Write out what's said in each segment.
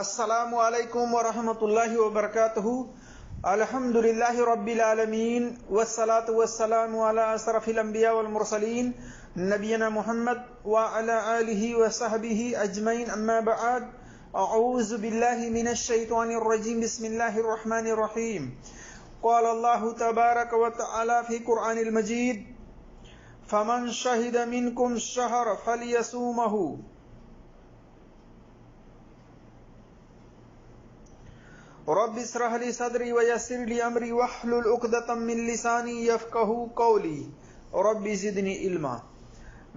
السلام علیکم ورحمۃ اللہ وبرکاتہ۔ الحمد للہ رب العالمین والصلاة والسلام علی اشرف الانبیاء والمرسلین نبینا محمد وعلی آلہ وصحبہ اجمعین، اما بعد، اعوذ باللہ من الشیطان الرجیم، بسم اللہ الرحمن الرحیم۔ قال اللہ تبارک وتعالی فی قرآن المجید: فمن شہد منکم الشہر فلیصومہ۔ رب اشرح لي صدري ويسر لي امري واحلل عقدة من لساني يفقهوا قولي رب زدني علما۔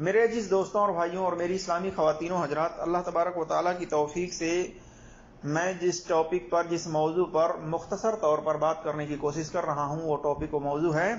میرے عزیز دوستوں اور بھائیوں اور میری اسلامی خواتین و حضرات، اللہ تبارک و تعالیٰ کی توفیق سے میں جس ٹاپک پر، جس موضوع پر مختصر طور پر بات کرنے کی کوشش کر رہا ہوں، وہ ٹاپک و موضوع ہے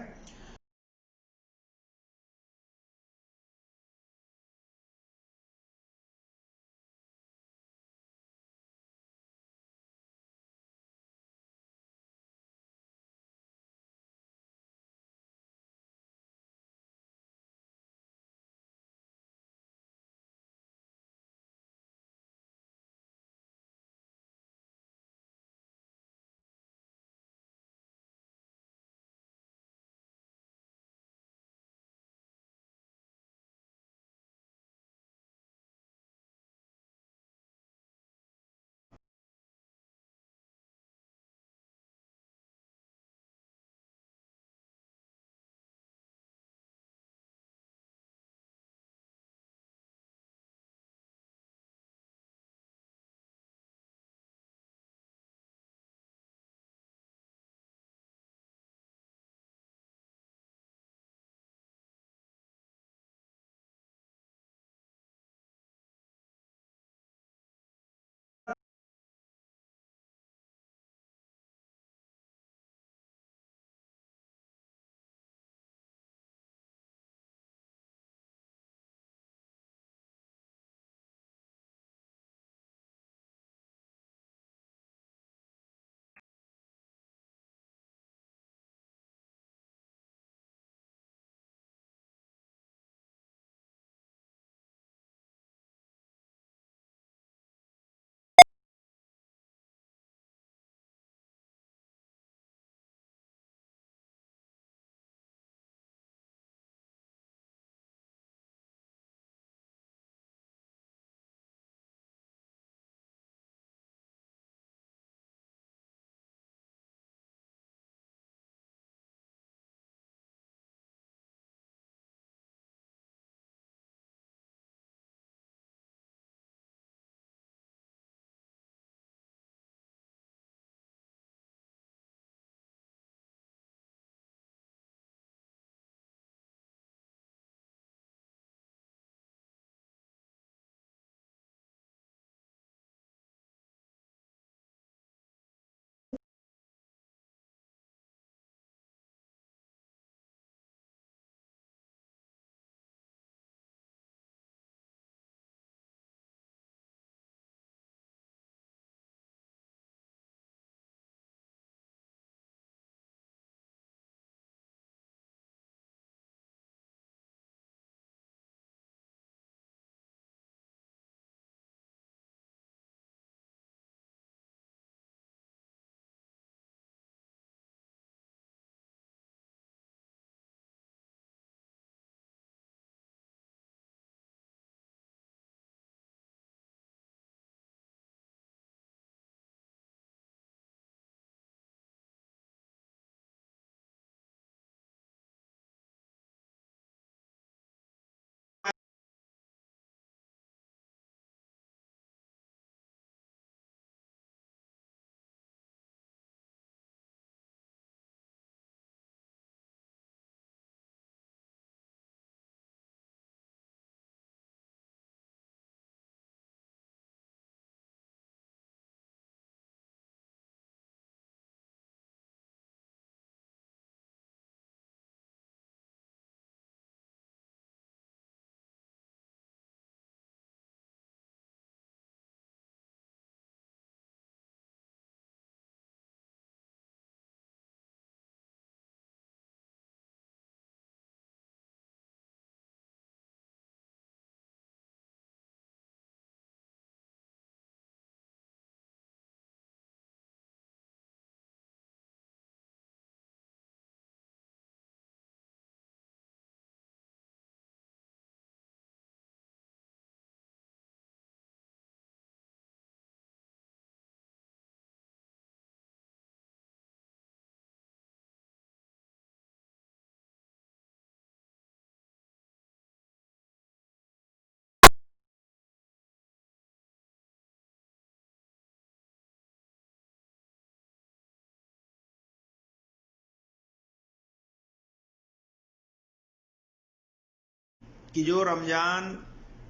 کہ جو رمضان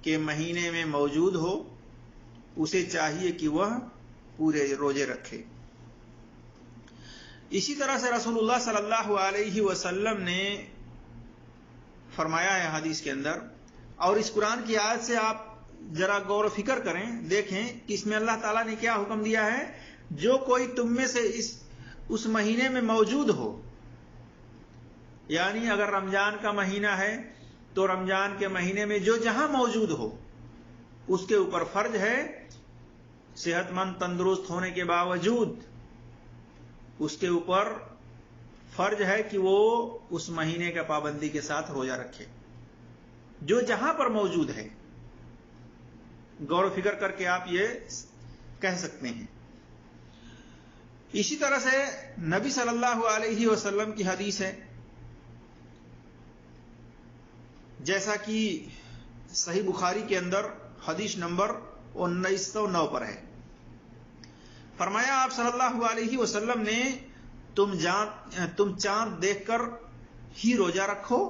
کے مہینے میں موجود ہو اسے چاہیے کہ وہ پورے روزے رکھے۔ اسی طرح سے رسول اللہ صلی اللہ علیہ وسلم نے فرمایا ہے حدیث کے اندر، اور اس قرآن کی آیت سے آپ ذرا غور و فکر کریں، دیکھیں کہ اس میں اللہ تعالیٰ نے کیا حکم دیا ہے۔ جو کوئی تم میں سے اس مہینے میں موجود ہو، یعنی اگر رمضان کا مہینہ ہے تو رمضان کے مہینے میں جو جہاں موجود ہو اس کے اوپر فرض ہے، صحت مند تندرست ہونے کے باوجود اس کے اوپر فرض ہے کہ وہ اس مہینے کا پابندی کے ساتھ روزہ رکھے، جو جہاں پر موجود ہے۔ غور و فکر کر کے آپ یہ کہہ سکتے ہیں۔ اسی طرح سے نبی صلی اللہ علیہ وسلم کی حدیث ہے، جیسا کہ صحیح بخاری کے اندر حدیث نمبر 1909 پر ہے۔ فرمایا آپ صلی اللہ علیہ وسلم نے، تم چاند دیکھ کر ہی روزہ رکھو،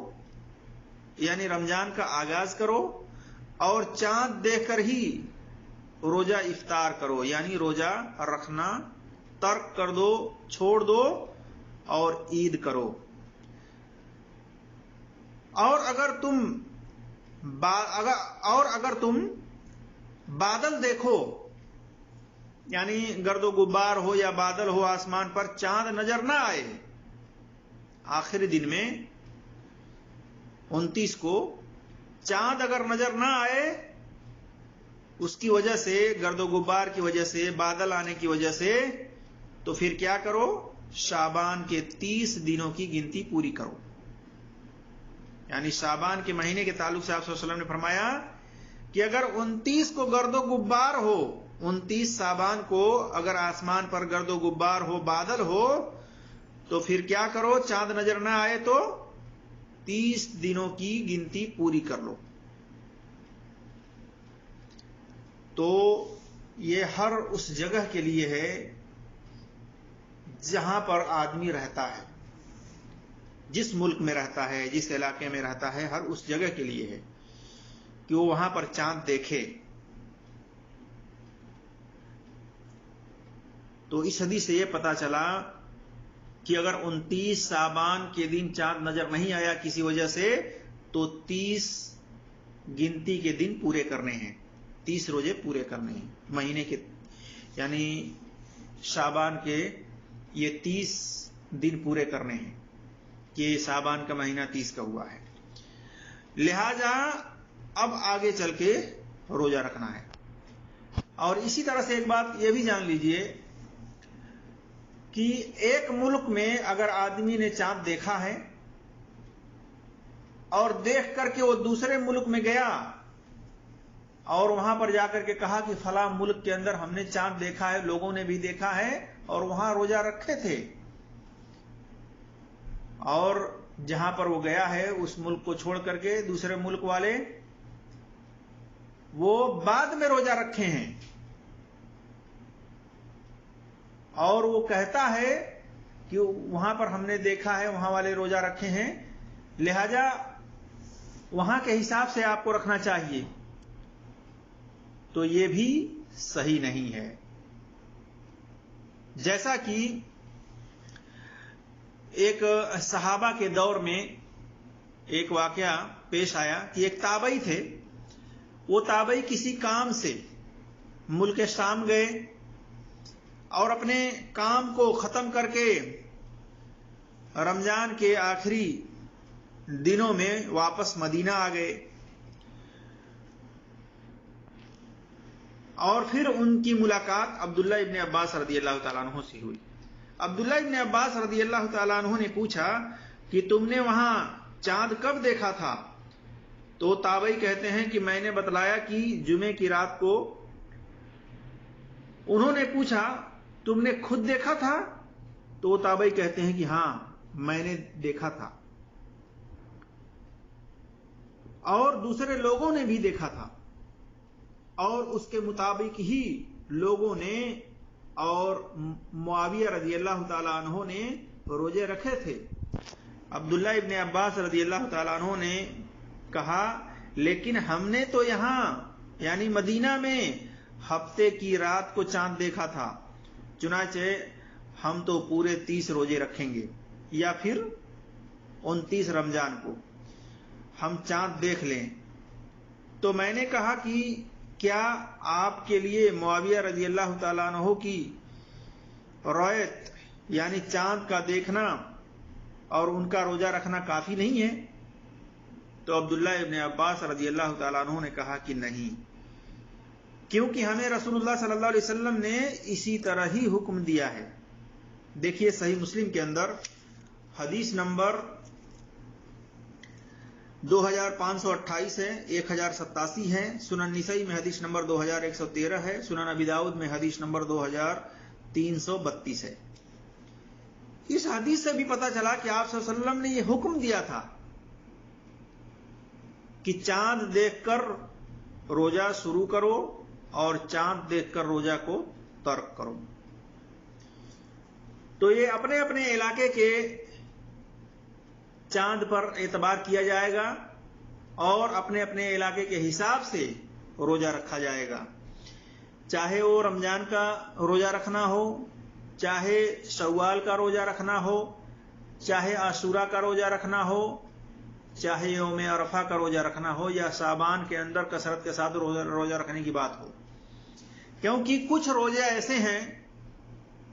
یعنی رمضان کا آغاز کرو، اور چاند دیکھ کر ہی روزہ افطار کرو، یعنی روزہ رکھنا ترک کر دو، چھوڑ دو اور عید کرو۔ اور اگر تم بادل دیکھو، یعنی گرد و غبار ہو یا بادل ہو آسمان پر، چاند نظر نہ آئے، آخری دن میں 29 کو چاند اگر نظر نہ آئے، اس کی وجہ سے، گرد و غبار کی وجہ سے، بادل آنے کی وجہ سے، تو پھر کیا کرو؟ شعبان کے 30 دنوں کی گنتی پوری کرو۔ یعنی شعبان کے مہینے کے تعلق سے آپ صلی اللہ علیہ وسلم نے فرمایا کہ اگر 29 کو گرد و غبار ہو، 29 شعبان کو اگر آسمان پر گرد و غبار ہو، بادل ہو، تو پھر کیا کرو؟ چاند نظر نہ آئے تو 30 دنوں کی گنتی پوری کر لو۔ تو یہ ہر اس جگہ کے لیے ہے جہاں پر آدمی رہتا ہے، جس ملک میں رہتا ہے، جس علاقے میں رہتا ہے، ہر اس جگہ کے لیے ہے کہ وہ وہاں پر چاند دیکھے۔ تو اس حدیث سے یہ پتا چلا کہ اگر 29 شعبان کے دن چاند نظر نہیں آیا کسی وجہ سے، تو 30 گنتی کے دن پورے کرنے ہیں، 30 روزے پورے کرنے ہیں مہینے کے، یعنی شعبان کے یہ 30 دن پورے کرنے ہیں کہ شعبان کا مہینہ 30 کا ہوا ہے۔ لہذا اب آگے چل کے روزہ رکھنا ہے۔ اور اسی طرح سے ایک بات یہ بھی جان لیجئے کہ ایک ملک میں اگر آدمی نے چاند دیکھا ہے اور دیکھ کر کے وہ دوسرے ملک میں گیا اور وہاں پر جا کر کے کہا کہ فلاں ملک کے اندر ہم نے چاند دیکھا ہے، لوگوں نے بھی دیکھا ہے اور وہاں روزہ رکھے تھے، اور جہاں پر وہ گیا ہے اس ملک کو چھوڑ کر کے دوسرے ملک والے وہ بعد میں روزہ رکھے ہیں، اور وہ کہتا ہے کہ وہاں پر ہم نے دیکھا ہے، وہاں والے روزہ رکھے ہیں، لہذا وہاں کے حساب سے آپ کو رکھنا چاہیے، تو یہ بھی صحیح نہیں ہے۔ جیسا کہ ایک صحابہ کے دور میں ایک واقعہ پیش آیا کہ ایک تابعی تھے، وہ تابعی کسی کام سے ملک شام گئے اور اپنے کام کو ختم کر کے رمضان کے آخری دنوں میں واپس مدینہ آ گئے، اور پھر ان کی ملاقات عبداللہ ابن عباس رضی اللہ تعالیٰ عنہ سے ہوئی۔ عبداللہ ابن عباس رضی اللہ تعالیٰ عنہ نے پوچھا کہ تم نے وہاں چاند کب دیکھا تھا؟ تو تابعی کہتے ہیں کہ میں نے بتلایا کہ جمعے کی رات کو۔ انہوں نے پوچھا تم نے خود دیکھا تھا؟ تو تابعی کہتے ہیں کہ ہاں میں نے دیکھا تھا، اور دوسرے لوگوں نے بھی دیکھا تھا، اور اس کے مطابق ہی لوگوں نے اور معاویہ رضی اللہ تعالیٰ عنہ نے روزے رکھے تھے۔ عبداللہ ابن عباس رضی اللہ تعالیٰ عنہ نے کہا لیکن ہم نے تو یہاں یعنی مدینہ میں ہفتے کی رات کو چاند دیکھا تھا، چنانچہ ہم تو پورے 30 روزے رکھیں گے، یا پھر 29 رمضان کو ہم چاند دیکھ لیں۔ تو میں نے کہا کہ کیا آپ کے لیے معاویہ رضی اللہ تعالیٰ عنہ کی رؤیت یعنی چاند کا دیکھنا اور ان کا روزہ رکھنا کافی نہیں ہے؟ تو عبداللہ ابن عباس رضی اللہ تعالیٰ عنہ نے کہا کہ نہیں، کیونکہ ہمیں رسول اللہ صلی اللہ علیہ وسلم نے اسی طرح ہی حکم دیا ہے۔ دیکھیے صحیح مسلم کے اندر حدیث نمبر 2528 ہے، 1087 ہے، سنن نسائی میں حدیث نمبر 2113 ہے، سنن ابی داؤد میں حدیث نمبر 2332 ہے۔ اس حدیث سے بھی پتہ چلا کہ آپ صلی اللہ علیہ وسلم نے یہ حکم دیا تھا کہ چاند دیکھ کر روزہ شروع کرو اور چاند دیکھ کر روزہ کو ترک کرو۔ تو یہ اپنے اپنے علاقے کے چاند پر اعتبار کیا جائے گا اور اپنے اپنے علاقے کے حساب سے روزہ رکھا جائے گا، چاہے وہ رمضان کا روزہ رکھنا ہو، چاہے شوال کا روزہ رکھنا ہو، چاہے عاشورہ کا روزہ رکھنا ہو، چاہے یوم عرفہ کا روزہ رکھنا ہو، یا شعبان کے اندر کثرت کے ساتھ روزہ رکھنے کی بات ہو۔ کیونکہ کچھ روزے ایسے ہیں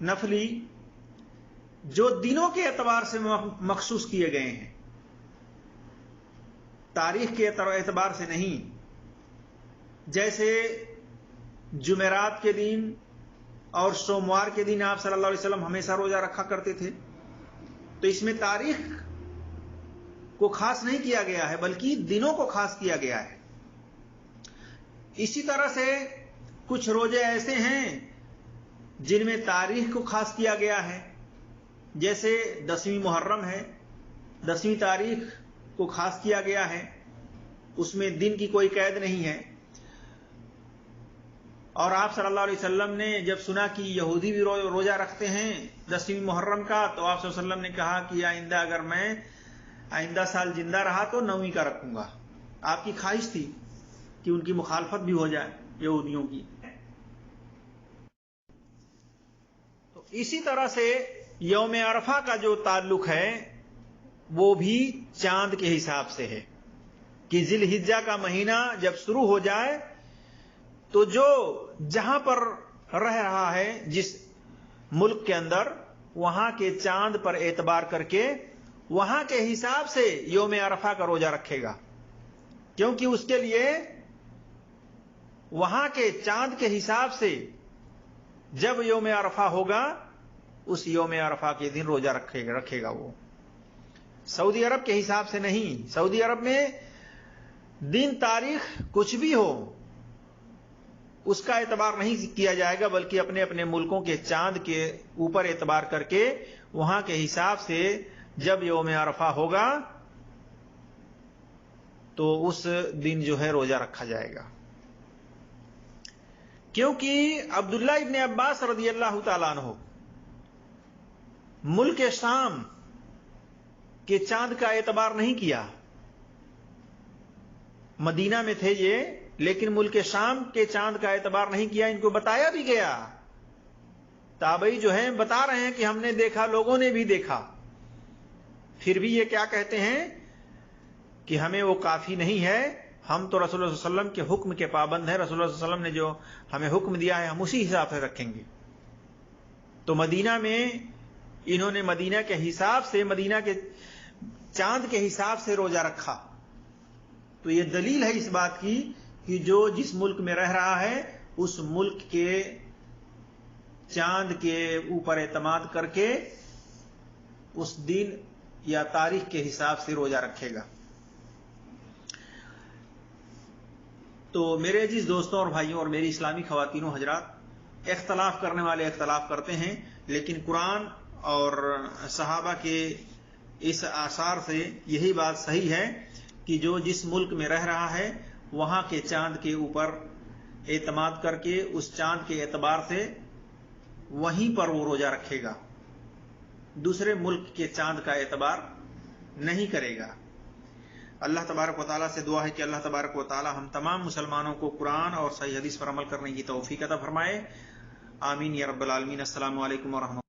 نفلی جو دنوں کے اعتبار سے مخصوص کیے گئے ہیں، تاریخ کے اعتبار سے نہیں، جیسے جمعرات کے دن اور سوموار کے دن آپ صلی اللہ علیہ وسلم ہمیشہ روزہ رکھا کرتے تھے، تو اس میں تاریخ کو خاص نہیں کیا گیا ہے بلکہ دنوں کو خاص کیا گیا ہے۔ اسی طرح سے کچھ روزے ایسے ہیں جن میں تاریخ کو خاص کیا گیا ہے، جیسے 10ویں محرم ہے، 10ویں تاریخ کو خاص کیا گیا ہے، اس میں دن کی کوئی قید نہیں ہے۔ اور آپ صلی اللہ علیہ وسلم نے جب سنا کہ یہودی بھی روزہ رکھتے ہیں 10ویں محرم کا، تو آپ صلی اللہ علیہ وسلم نے کہا کہ آئندہ اگر میں آئندہ سال زندہ رہا تو 9ویں کا رکھوں گا۔ آپ کی خواہش تھی کہ ان کی مخالفت بھی ہو جائے یہودیوں کی۔ تو اسی طرح سے یوم عرفہ کا جو تعلق ہے وہ بھی چاند کے حساب سے ہے کہ ذی الحجہ کا مہینہ جب شروع ہو جائے تو جو جہاں پر رہ رہا ہے جس ملک کے اندر، وہاں کے چاند پر اعتبار کر کے وہاں کے حساب سے یوم عرفہ کا روزہ رکھے گا، کیونکہ اس کے لیے وہاں کے چاند کے حساب سے جب یوم عرفہ ہوگا اس یوم عرفہ کے دن روزہ رکھے گا۔ وہ سعودی عرب کے حساب سے نہیں، سعودی عرب میں دن تاریخ کچھ بھی ہو اس کا اعتبار نہیں کیا جائے گا، بلکہ اپنے اپنے ملکوں کے چاند کے اوپر اعتبار کر کے وہاں کے حساب سے جب یوم عرفہ ہوگا تو اس دن جو ہے روزہ رکھا جائے گا۔ کیونکہ عبداللہ ابن عباس رضی اللہ تعالیٰ عنہ ملک شام کے چاند کا اعتبار نہیں کیا، مدینہ میں تھے یہ، لیکن ملک شام کے چاند کا اعتبار نہیں کیا، ان کو بتایا بھی گیا، تابعی جو ہیں بتا رہے ہیں کہ ہم نے دیکھا، لوگوں نے بھی دیکھا، پھر بھی یہ کیا کہتے ہیں کہ ہمیں وہ کافی نہیں ہے، ہم تو رسول اللہ صلی اللہ علیہ وسلم کے حکم کے پابند ہیں، رسول اللہ صلی اللہ علیہ وسلم نے جو ہمیں حکم دیا ہے ہم اسی حساب سے رکھیں گے۔ تو مدینہ میں انہوں نے مدینہ کے حساب سے، مدینہ کے چاند کے حساب سے روزہ رکھا۔ تو یہ دلیل ہے اس بات کی کہ جو جس ملک میں رہ رہا ہے اس ملک کے چاند کے اوپر اعتماد کر کے اس دن یا تاریخ کے حساب سے روزہ رکھے گا۔ تو میرے عزیز دوستوں اور بھائیوں اور میری اسلامی خواتین و حضرات، اختلاف کرنے والے اختلاف کرتے ہیں، لیکن قرآن اور صحابہ کے اس آثار سے یہی بات صحیح ہے کہ جو جس ملک میں رہ رہا ہے وہاں کے چاند کے اوپر اعتماد کر کے اس چاند کے اعتبار سے وہیں پر وہ روزہ رکھے گا، دوسرے ملک کے چاند کا اعتبار نہیں کرے گا۔ اللہ تبارک و تعالیٰ سے دعا ہے کہ اللہ تبارک و تعالیٰ ہم تمام مسلمانوں کو قرآن اور صحیح حدیث پر عمل کرنے کی توفیق عطا فرمائے. آمین یا رب العالمین. السلام علیکم ورحمۃ اللہ.